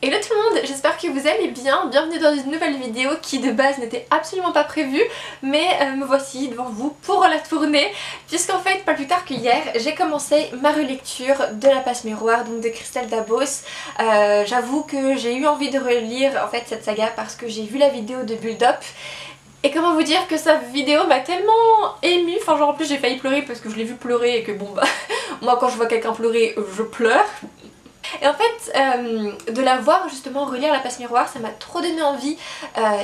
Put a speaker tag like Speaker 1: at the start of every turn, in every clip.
Speaker 1: Hello tout le monde, j'espère que vous allez bien, bienvenue dans une nouvelle vidéo qui de base n'était absolument pas prévue, mais me voici devant vous pour la tourner, puisqu'en fait pas plus tard que hier j'ai commencé ma relecture de La Passe Miroir, donc de Christelle Dabos. J'avoue que j'ai eu envie de relire en fait cette saga parce que j'ai vu la vidéo de Build Up. Et comment vous dire que sa vidéo m'a tellement émue, enfin genre en plus j'ai failli pleurer parce que je l'ai vu pleurer et que bon bah moi quand je vois quelqu'un pleurer je pleure. Et en fait, de la voir justement relire La Passe Miroir, ça m'a trop donné envie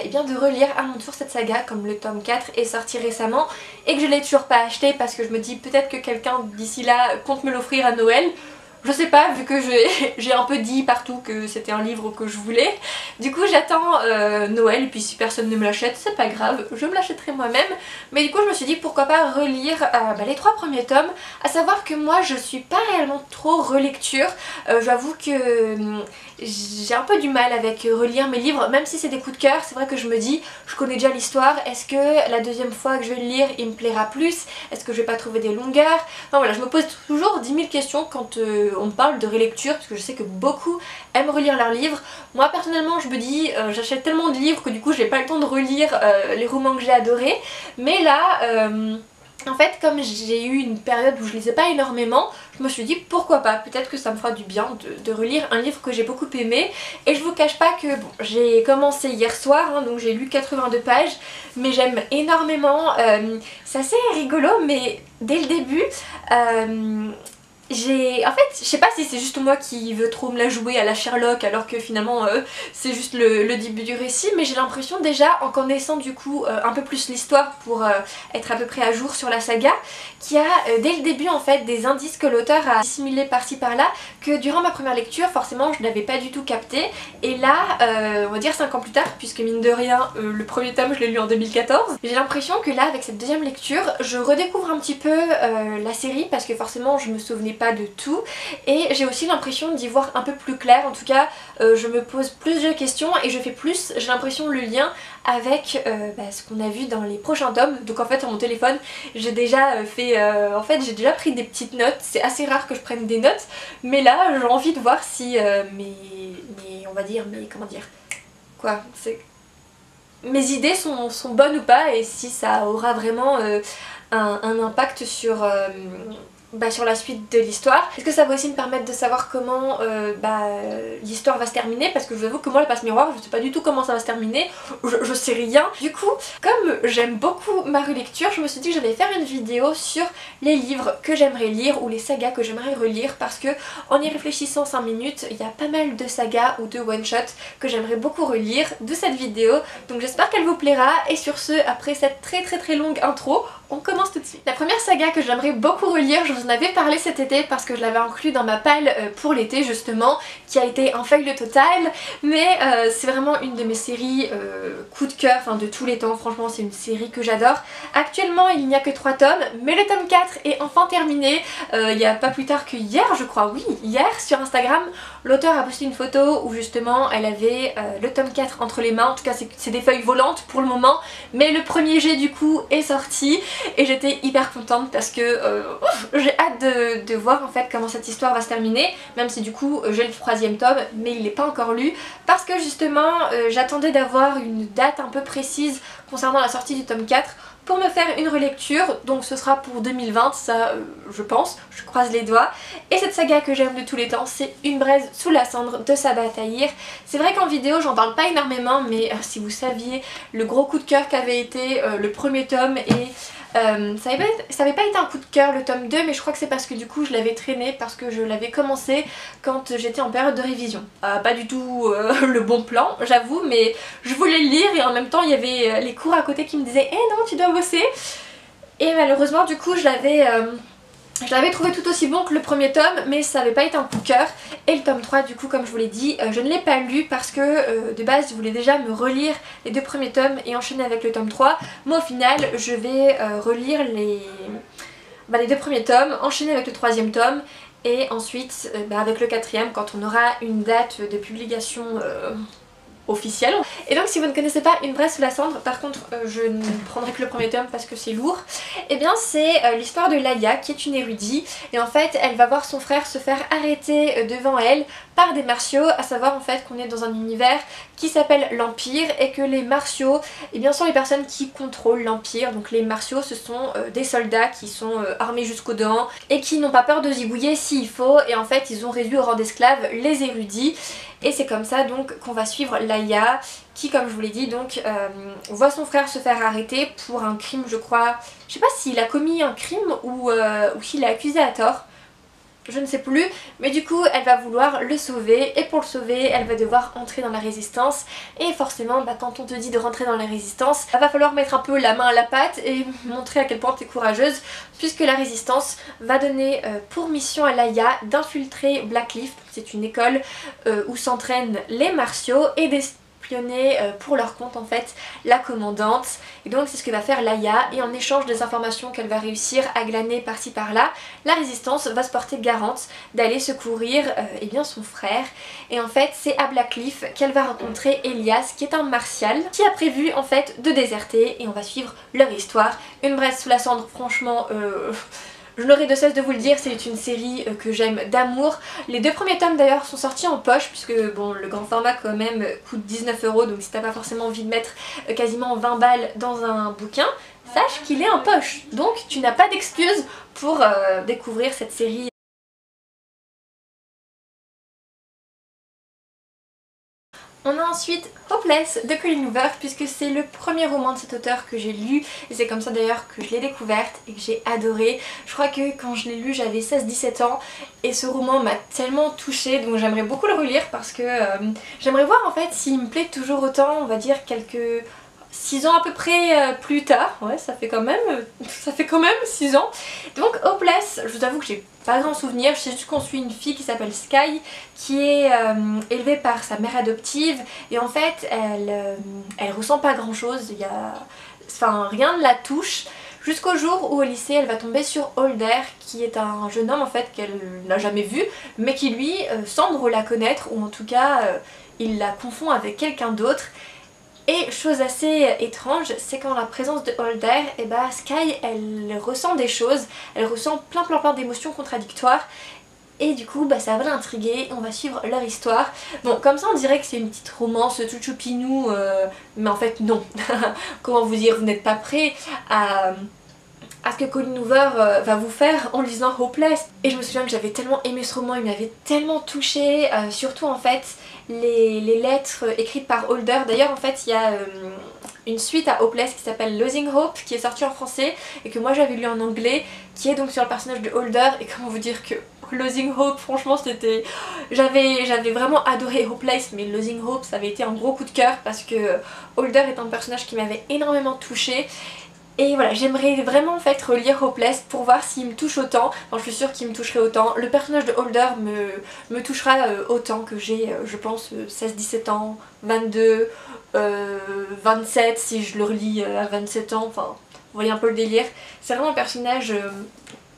Speaker 1: eh bien, de relire à mon tour cette saga, comme le tome 4 est sorti récemment et que je l'ai toujours pas acheté parce que je me dis peut-être que quelqu'un d'ici là compte me l'offrir à Noël. Je sais pas, vu que j'ai un peu dit partout que c'était un livre que je voulais. Du coup j'attends Noël et puis si personne ne me l'achète c'est pas grave, je me l'achèterai moi-même. Mais du coup je me suis dit pourquoi pas relire les 3 premiers tomes. À savoir que moi je suis pas réellement trop relecture. J'avoue que j'ai un peu du mal avec relire mes livres, même si c'est des coups de cœur. C'est vrai que je me dis, je connais déjà l'histoire, est-ce que la deuxième fois que je vais le lire il me plaira plus? Est-ce que je vais pas trouver des longueurs? Enfin voilà, je me pose toujours 10 000 questions quand on me parle de relecture, parce que je sais que beaucoup aiment relire leurs livres. Moi personnellement je me dis, j'achète tellement de livres que du coup j'ai pas le temps de relire les romans que j'ai adorés. Mais là, en fait comme j'ai eu une période où je lisais pas énormément, je me suis dit pourquoi pas, peut-être que ça me fera du bien de relire un livre que j'ai beaucoup aimé. Et je vous cache pas que bon, j'ai commencé hier soir, hein, donc j'ai lu 82 pages, mais j'aime énormément, c'est assez rigolo mais dès le début... En fait, je sais pas si c'est juste moi qui veux trop me la jouer à la Sherlock alors que finalement c'est juste le début du récit, mais j'ai l'impression déjà en connaissant du coup un peu plus l'histoire pour être à peu près à jour sur la saga, qu'il y a dès le début en fait des indices que l'auteur a dissimulés par-ci par-là, que durant ma première lecture forcément je n'avais pas du tout capté. Et là, on va dire 5 ans plus tard, puisque mine de rien le premier tome je l'ai lu en 2014, j'ai l'impression que là avec cette deuxième lecture je redécouvre un petit peu la série, parce que forcément je me souvenais pas de tout et j'ai aussi l'impression d'y voir un peu plus clair. En tout cas je me pose plus de questions et je fais plus, j'ai l'impression, le lien avec ce qu'on a vu dans les prochains tomes. Donc en fait sur mon téléphone j'ai déjà fait en fait j'ai déjà pris des petites notes. C'est assez rare que je prenne des notes, mais là j'ai envie de voir si on va dire comment dire quoi, c'est mes idées sont bonnes ou pas, et si ça aura vraiment un impact sur sur la suite de l'histoire. Est-ce que ça va aussi me permettre de savoir comment l'histoire va se terminer, parce que je vous avoue que moi La Passe Miroir je sais pas du tout comment ça va se terminer, je sais rien. Du coup comme j'aime beaucoup ma relecture, je me suis dit que j'allais faire une vidéo sur les livres que j'aimerais lire ou les sagas que j'aimerais relire, parce que en y réfléchissant 5 minutes il y a pas mal de sagas ou de one shot que j'aimerais beaucoup relire de cette vidéo. Donc j'espère qu'elle vous plaira, et sur ce, après cette très longue intro, on commence tout de suite. La première saga que j'aimerais beaucoup relire, je vous en avais parlé cet été parce que je l'avais inclus dans ma palle pour l'été justement, qui a été un fail total, mais c'est vraiment une de mes séries coup de cœur, enfin de tous les temps. Franchement c'est une série que j'adore. Actuellement il n'y a que 3 tomes, mais le tome 4 est enfin terminé. Il n'y a pas plus tard que hier, je crois, oui, hier sur Instagram, l'auteur a posté une photo où justement elle avait le tome 4 entre les mains. En tout cas c'est des feuilles volantes pour le moment, mais le premier jet du coup est sorti. Et j'étais hyper contente parce que j'ai hâte de voir en fait comment cette histoire va se terminer, même si du coup j'ai le 3e tome mais il n'est pas encore lu, parce que justement j'attendais d'avoir une date un peu précise concernant la sortie du tome 4 pour me faire une relecture. Donc ce sera pour 2020, ça je pense, je croise les doigts. Et cette saga que j'aime de tous les temps, c'est Une braise sous la cendre de Sabaa Tahir. C'est vrai qu'en vidéo j'en parle pas énormément, mais si vous saviez le gros coup de cœur qu'avait été le premier tome, et ça avait pas été un coup de cœur le tome 2, mais je crois que c'est parce que du coup je l'avais traîné, parce que je l'avais commencé quand j'étais en période de révision. Pas du tout le bon plan, j'avoue, mais je voulais le lire et en même temps il y avait les cours à côté qui me disaient « Eh non, tu dois bosser !» Et malheureusement du coup je l'avais trouvé tout aussi bon que le premier tome, mais ça n'avait pas été un coup de cœur. Et le tome 3 du coup, comme je vous l'ai dit, je ne l'ai pas lu parce que de base je voulais déjà me relire les 2 premiers tomes et enchaîner avec le tome 3. Moi au final je vais relire les 2 premiers tomes, enchaîner avec le 3e tome, et ensuite avec le 4e quand on aura une date de publication officiel. Et donc si vous ne connaissez pas Une braise sous la cendre, par contre je ne prendrai que le premier tome parce que c'est lourd, et bien c'est l'histoire de Laïa qui est une érudite et en fait elle va voir son frère se faire arrêter devant elle par des martiaux, à savoir en fait qu'on est dans un univers qui s'appelle l'Empire et que les martiaux et bien sont les personnes qui contrôlent l'Empire. Donc les martiaux ce sont des soldats qui sont armés jusqu'aux dents et qui n'ont pas peur de zigouiller s'il faut, et en fait ils ont réduit au rang d'esclaves les érudits. Et c'est comme ça donc qu'on va suivre Laïa qui, comme je vous l'ai dit, donc voit son frère se faire arrêter pour un crime, je crois. Je sais pas s'il a commis un crime ou s'il est accusé à tort. Je ne sais plus, mais du coup elle va vouloir le sauver et pour le sauver elle va devoir entrer dans la résistance et forcément quand on te dit de rentrer dans la résistance, il va falloir mettre un peu la main à la pâte et montrer à quel point tu es courageuse, puisque la résistance va donner pour mission à Laïa d'infiltrer Blackleaf, c'est une école où s'entraînent les martiaux, et d'espionner pour leur compte en fait la commandante. Et donc c'est ce que va faire Laïa, et en échange des informations qu'elle va réussir à glaner par-ci par-là, la résistance va se porter garante d'aller secourir eh bien son frère. Et en fait c'est à Blackleaf qu'elle va rencontrer Elias qui est un martial qui a prévu en fait de déserter, et on va suivre leur histoire. Une braise sous la cendre, franchement je n'aurai de cesse de vous le dire, c'est une série que j'aime d'amour. Les 2 premiers tomes d'ailleurs sont sortis en poche, puisque bon, le grand format quand même coûte 19 €, donc si t'as pas forcément envie de mettre quasiment 20 balles dans un bouquin, sache qu'il est en poche. Donc tu n'as pas d'excuse pour découvrir cette série. On a ensuite Hopeless de Colleen Hoover, puisque c'est le premier roman de cet auteur que j'ai lu, et c'est comme ça d'ailleurs que je l'ai découverte et que j'ai adoré. Je crois que quand je l'ai lu j'avais 16-17 ans et ce roman m'a tellement touchée, donc j'aimerais beaucoup le relire parce que j'aimerais voir en fait s'il me plaît toujours autant, on va dire quelques 6 ans à peu près plus tard. Ouais, ça fait quand même 6 ans. Donc Hopeless, je vous avoue que j'ai pas grand souvenir, je sais juste qu'on suit une fille qui s'appelle Sky qui est élevée par sa mère adoptive, et en fait elle ressent pas grand chose, enfin rien ne la touche, jusqu'au jour où au lycée elle va tomber sur Holder qui est un jeune homme en fait qu'elle n'a jamais vu mais qui lui semble la connaître, ou en tout cas il la confond avec quelqu'un d'autre. Et chose assez étrange, c'est qu'en la présence de Holder, et Sky elle ressent des choses, elle ressent plein d'émotions contradictoires. Et du coup ça va l'intriguer, on va suivre leur histoire. Bon, comme ça on dirait que c'est une petite romance tout choupinou, mais en fait non. Comment vous dire, vous n'êtes pas prêts à ce que Colleen Hoover va vous faire en lisant Hopeless. Et je me souviens que j'avais tellement aimé ce roman, il m'avait tellement touchée, surtout en fait les lettres écrites par Holder. D'ailleurs en fait il y a une suite à Hopeless qui s'appelle Losing Hope qui est sortie en français et que moi j'avais lu en anglais, qui est donc sur le personnage de Holder. Et comment vous dire que Losing Hope, franchement c'était... J'avais vraiment adoré Hopeless, mais Losing Hope ça avait été un gros coup de cœur parce que Holder est un personnage qui m'avait énormément touchée. Et voilà, j'aimerais vraiment en fait relire Hopeless pour voir s'il me touche autant. Enfin, je suis sûre qu'il me toucherait autant. Le personnage de Holder me touchera autant que j'ai, je pense, 16-17 ans, 22, 27 si je le relis à 27 ans. Enfin, vous voyez un peu le délire. C'est vraiment un personnage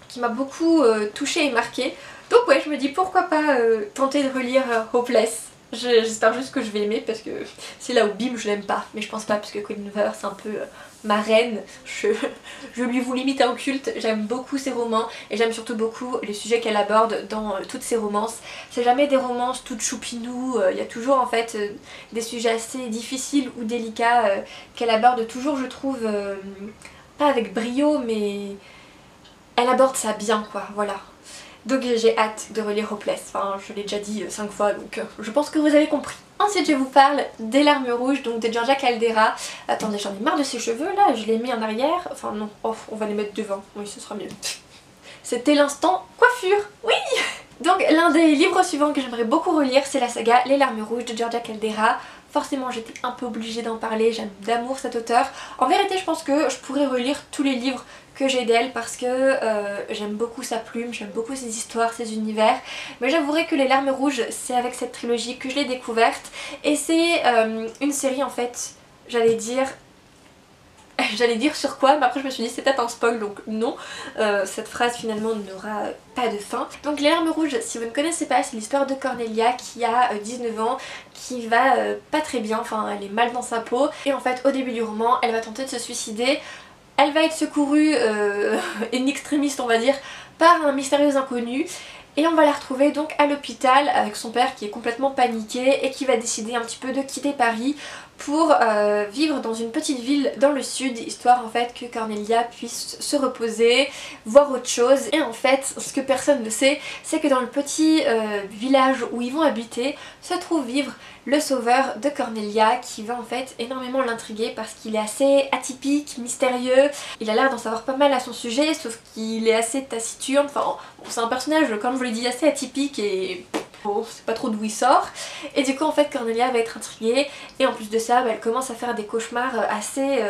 Speaker 1: qui m'a beaucoup touchée et marquée. Donc ouais, je me dis pourquoi pas tenter de relire Hopeless. J'espère juste que je vais aimer parce que c'est là où bim je l'aime pas, mais je pense pas parce que Colleen Hoover c'est un peu ma reine, je lui vous limite en culte. J'aime beaucoup ses romans et j'aime surtout beaucoup les sujets qu'elle aborde dans toutes ses romances. C'est jamais des romances toutes choupinou, il y a toujours en fait des sujets assez difficiles ou délicats qu'elle aborde toujours, je trouve, pas avec brio, mais elle aborde ça bien quoi, voilà. Donc j'ai hâte de relire Hopeless, enfin je l'ai déjà dit 5 fois donc je pense que vous avez compris. Ensuite je vous parle des larmes rouges, donc de Georgia Caldera. Attendez, j'en ai marre de ses cheveux là, je les mets en arrière, enfin non, oh, on va les mettre devant, oui ce sera mieux. C'était l'instant coiffure, oui. Donc l'un des livres suivants que j'aimerais beaucoup relire c'est la saga Les larmes rouges de Georgia Caldera. Forcément j'étais un peu obligée d'en parler, j'aime d'amour cet auteur. En vérité je pense que je pourrais relire tous les livres que j'ai d'elle parce que j'aime beaucoup sa plume, j'aime beaucoup ses histoires, ses univers. Mais j'avouerai que Les larmes rouges c'est avec cette trilogie que je l'ai découverte. Et c'est une série en fait, j'allais dire, j'allais dire sur quoi, mais après je me suis dit c'est peut-être un spoil, donc non, cette phrase finalement n'aura pas de fin. Donc Les Larmes Rouges, si vous ne connaissez pas, c'est l'histoire de Cornelia qui a 19 ans, qui va pas très bien, enfin elle est mal dans sa peau, et en fait au début du roman elle va tenter de se suicider. Elle va être secourue in extremis on va dire par un mystérieux inconnu. Et on va la retrouver donc à l'hôpital avec son père qui est complètement paniqué et qui va décider un petit peu de quitter Paris pour vivre dans une petite ville dans le sud, histoire en fait que Cornelia puisse se reposer, voir autre chose. Et en fait, ce que personne ne sait, c'est que dans le petit village où ils vont habiter se trouve vivre le sauveur de Cornelia, qui va en fait énormément l'intriguer parce qu'il est assez atypique, mystérieux, il a l'air d'en savoir pas mal à son sujet, sauf qu'il est assez taciturne, enfin bon, c'est un personnage comme je vous l'ai dit assez atypique et bon, c'est pas trop d'où il sort. Et du coup en fait Cornelia va être intriguée et en plus de ça elle commence à faire des cauchemars assez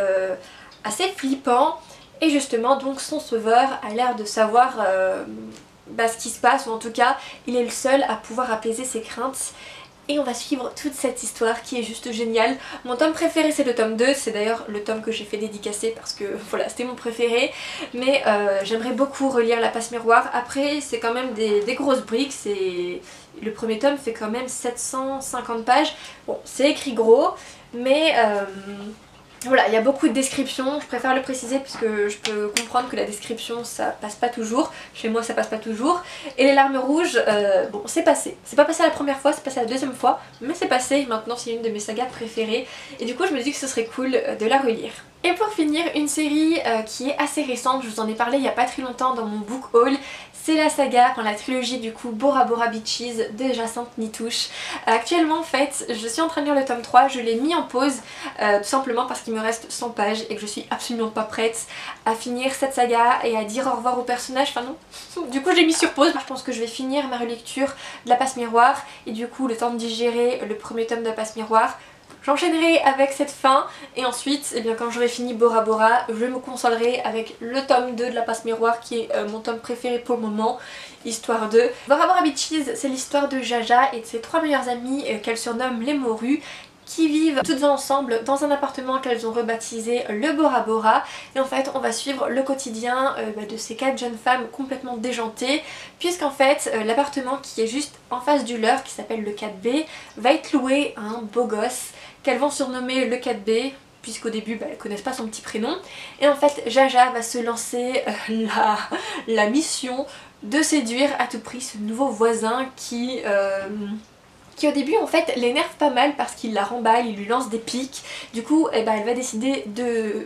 Speaker 1: flippants. Et justement donc son sauveur a l'air de savoir ce qui se passe, ou en tout cas il est le seul à pouvoir apaiser ses craintes. Et on va suivre toute cette histoire qui est juste géniale. Mon tome préféré c'est le tome 2, c'est d'ailleurs le tome que j'ai fait dédicacer parce que voilà c'était mon préféré. Mais j'aimerais beaucoup relire La Passe Miroir. Après c'est quand même des grosses briques, le premier tome fait quand même 750 pages. Bon c'est écrit gros mais voilà, il y a beaucoup de descriptions, je préfère le préciser puisque je peux comprendre que la description ça passe pas toujours, chez moi ça passe pas toujours. Et Les Larmes Rouges, bon c'est passé, c'est pas passé la première fois, c'est passé la deuxième fois, mais c'est passé, maintenant c'est une de mes sagas préférées et du coup je me dis que ce serait cool de la relire. Et pour finir, une série qui est assez récente, je vous en ai parlé il y a pas très longtemps dans mon book haul, c'est la saga, enfin la trilogie du coup Bora Bora Beaches de Jacinthe Nitouche. Actuellement en fait je suis en train de lire le tome 3, je l'ai mis en pause tout simplement parce qu'il me reste 100 pages et que je suis absolument pas prête à finir cette saga et à dire au revoir aux personnages, enfin non. Du coup je l'ai mis sur pause, je pense que je vais finir ma relecture de La Passe Miroir et du coup le temps de digérer le premier tome de La Passe Miroir. J'enchaînerai avec cette fin et ensuite eh bien, quand j'aurai fini Bora Bora je me consolerai avec le tome 2 de La Passe Miroir qui est mon tome préféré pour le moment, histoire de... Bora Bora Beaches c'est l'histoire de Jaja et de ses 3 meilleures amies qu'elle surnomme les morues, qui vivent toutes ensemble dans un appartement qu'elles ont rebaptisé le Bora Bora. Et en fait on va suivre le quotidien de ces 4 jeunes femmes complètement déjantées, puisqu'en fait l'appartement qui est juste en face du leur, qui s'appelle le 4B, va être loué à un beau gosse qu'elles vont surnommer le 4B, puisqu'au début elles connaissent pas son petit prénom. Et en fait Jaja va se lancer la mission de séduire à tout prix ce nouveau voisin qui au début en fait l'énerve pas mal parce qu'il la remballe, il lui lance des pics. Du coup elle va décider de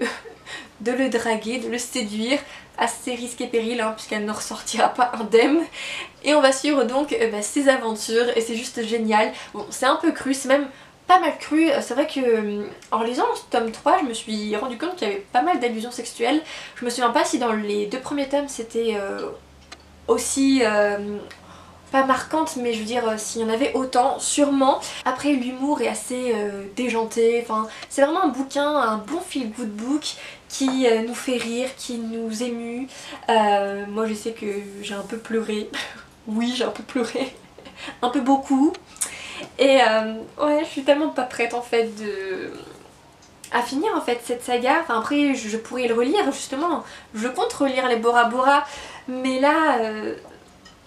Speaker 1: le draguer, de le séduire à ses risques et périls puisqu'elle ne ressortira pas indemne. Et on va suivre donc ses aventures et c'est juste génial. Bon c'est un peu cru, c'est même pas mal cru, c'est vrai que en lisant ce tome 3 je me suis rendu compte qu'il y avait pas mal d'allusions sexuelles. Je me souviens pas si dans les 2 premiers tomes c'était aussi... pas marquante, mais je veux dire s'il y en avait autant, sûrement. Après l'humour est assez déjanté, enfin c'est vraiment un bouquin, un bon feel good book qui nous fait rire, qui nous émue. Moi je sais que j'ai un peu pleuré, oui j'ai un peu pleuré, un peu beaucoup. Et ouais je suis tellement pas prête en fait à finir en fait cette saga. Enfin après je pourrais le relire justement, je compte relire les Bora Bora, mais là...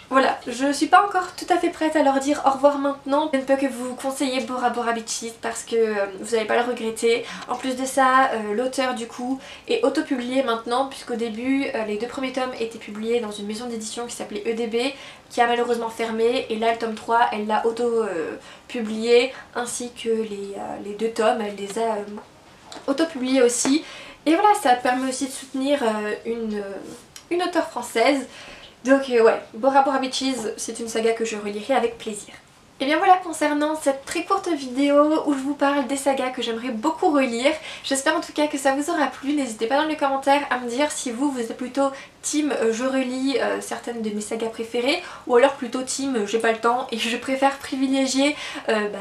Speaker 1: voilà, je suis pas encore tout à fait prête à leur dire au revoir maintenant. Je ne peux que vous conseiller Bora Bora Beaches parce que vous n'allez pas le regretter. En plus de ça, l'auteur du coup est auto-publié maintenant, puisqu'au début les 2 premiers tomes étaient publiés dans une maison d'édition qui s'appelait EDB, qui a malheureusement fermé, et là le tome 3 elle l'a auto-publié, ainsi que les 2 tomes, elle les a auto-publiés aussi. Et voilà, ça permet aussi de soutenir une auteure française. Donc ouais, Bora Bora Beaches c'est une saga que je relirai avec plaisir. Et bien voilà concernant cette très courte vidéo où je vous parle des sagas que j'aimerais beaucoup relire. J'espère en tout cas que ça vous aura plu. N'hésitez pas dans les commentaires à me dire si vous êtes plutôt team je relis certaines de mes sagas préférées, ou alors plutôt team j'ai pas le temps et je préfère privilégier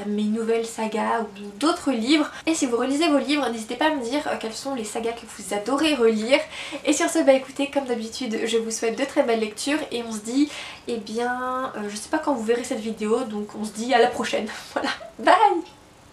Speaker 1: mes nouvelles sagas ou d'autres livres. Et si vous relisez vos livres, n'hésitez pas à me dire quelles sont les sagas que vous adorez relire. Et sur ce écoutez, comme d'habitude je vous souhaite de très belles lectures et on se dit je sais pas quand vous verrez cette vidéo, donc on se dit à la prochaine. Voilà, bye.